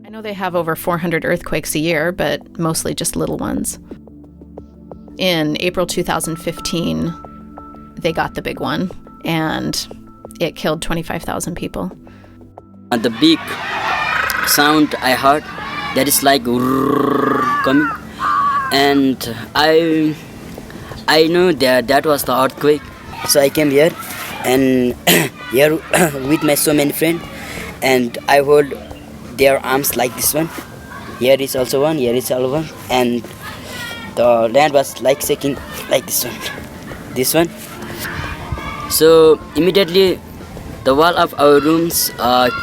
I know they have over 400 earthquakes a year, but mostly just little ones. In April 2015, they got the big one, and it killed 25,000 people. The big sound I heard, that is like coming, and I know that was the earthquake. So I came here and here with my so many friends, and I hold their arms like this one. Here is also one, here is also one, and the land was like shaking like this one. So immediately the wall of our rooms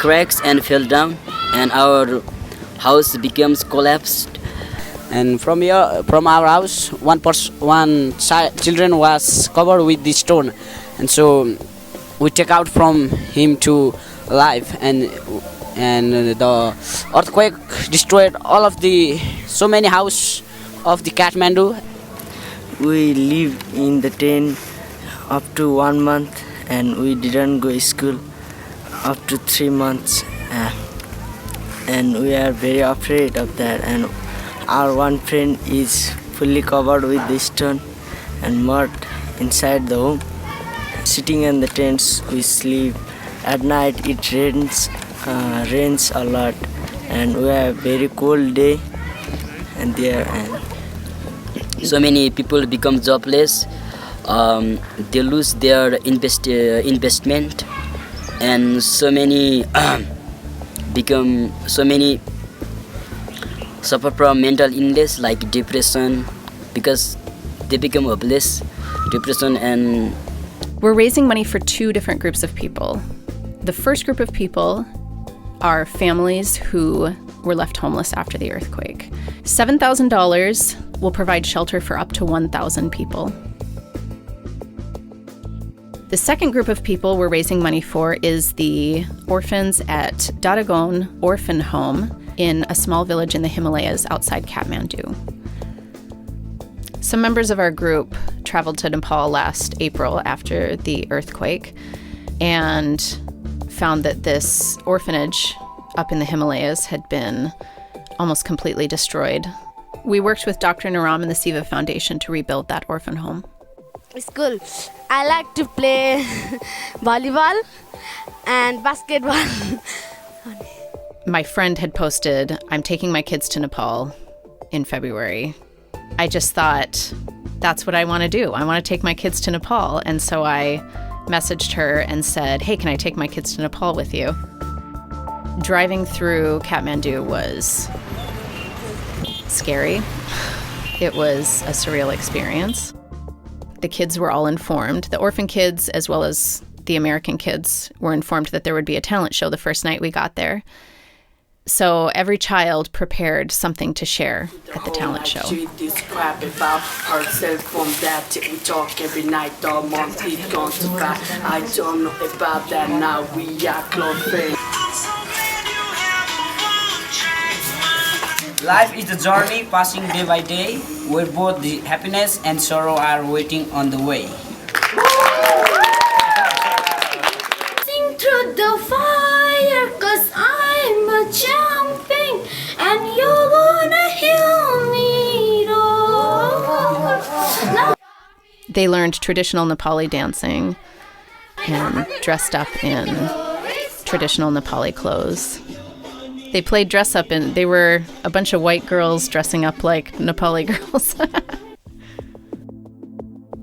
cracks and fell down, and our house becomes collapsed. And from our house, one children was covered with the stone, and so we take out from him to life, and the earthquake destroyed all of so many houses of the Kathmandu. We lived in the tent up to 1 month, and we didn't go to school up to 3 months, and we are very afraid of that. And our one friend is fully covered with the stone and mud inside the home. Sitting in the tents, we sleep. At night it rains a lot, and we have very cold day. And so many people become jobless. They lose their investment, and so many suffer from mental illness like depression, because they become hopeless. Depression. And we're raising money for two different groups of people. The first group of people are families who were left homeless after the earthquake. $7,000 will provide shelter for up to 1,000 people. The second group of people we're raising money for is the orphans at Dadagon Orphan Home in a small village in the Himalayas outside Kathmandu. Some members of our group traveled to Nepal last April after the earthquake and found that this orphanage up in the Himalayas had been almost completely destroyed. We worked with Dr. Naram and the Siva Foundation to rebuild that orphan home. School. I like to play volleyball and basketball. My friend had posted, "I'm taking my kids to Nepal in February." I just thought, that's what I want to do. I want to take my kids to Nepal. And so I messaged her and said, "Hey, can I take my kids to Nepal with you?" Driving through Kathmandu was scary. It was a surreal experience. The kids were all informed. The orphan kids, as well as the American kids, were informed that there would be a talent show the first night we got there. So every child prepared something to share at the talent show. Life is a journey passing day by day, where both the happiness and sorrow are waiting on the way. Sing through the fire, 'cause I'm a champion, and you're gonna heal me. They learned traditional Nepali dancing and dressed up in traditional Nepali clothes. They played dress up, and they were a bunch of white girls dressing up like Nepali girls.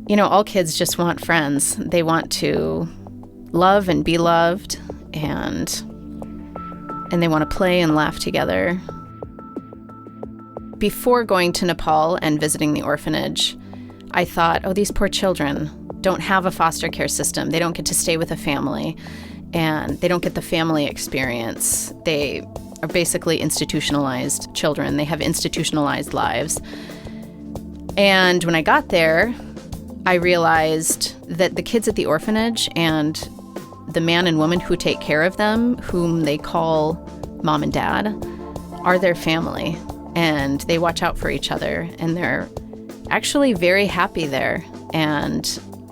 You know, all kids just want friends. They want to love and be loved, and they want to play and laugh together. Before going to Nepal and visiting the orphanage, I thought, oh, these poor children don't have a foster care system. They don't get to stay with a family, and they don't get the family experience. They are basically institutionalized children. They have institutionalized lives. And when I got there, I realized that the kids at the orphanage and the man and woman who take care of them, whom they call mom and dad, are their family. And they watch out for each other. And they're actually very happy there. And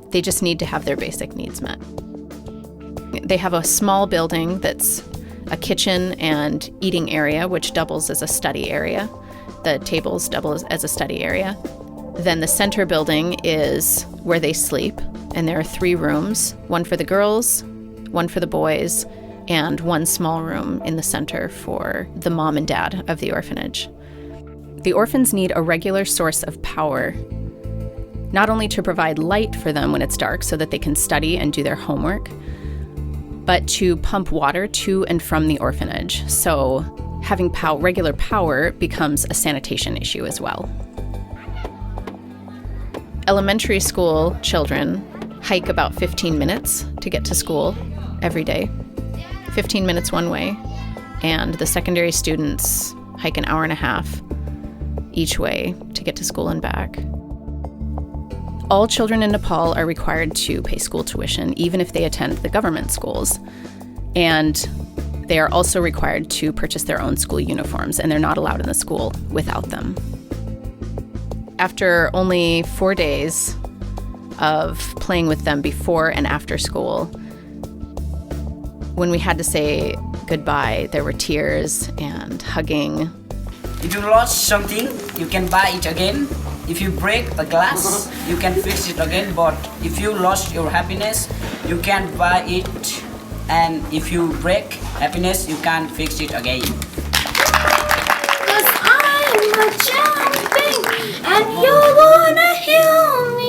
they just need to have their basic needs met. They have a small building that's a kitchen and eating area, which doubles as a study area. The tables double as a study area. Then the center building is where they sleep, and there are 3 rooms, one for the girls, one for the boys, and one small room in the center for the mom and dad of the orphanage. The orphans need a regular source of power, not only to provide light for them when it's dark so that they can study and do their homework, but to pump water to and from the orphanage. So having regular power becomes a sanitation issue as well. Elementary school children hike about 15 minutes to get to school every day, 15 minutes one way, and the secondary students hike an hour and a half each way to get to school and back. All children in Nepal are required to pay school tuition, even if they attend the government schools. And they are also required to purchase their own school uniforms, and they're not allowed in the school without them. After only 4 days of playing with them before and after school, when we had to say goodbye, there were tears and hugging. If you lost something, you can buy it again. If you break a glass, you can fix it again. But if you lost your happiness, you can't buy it. And if you break happiness, you can't fix it again. 'Cause I'm a champion and you wanna heal me.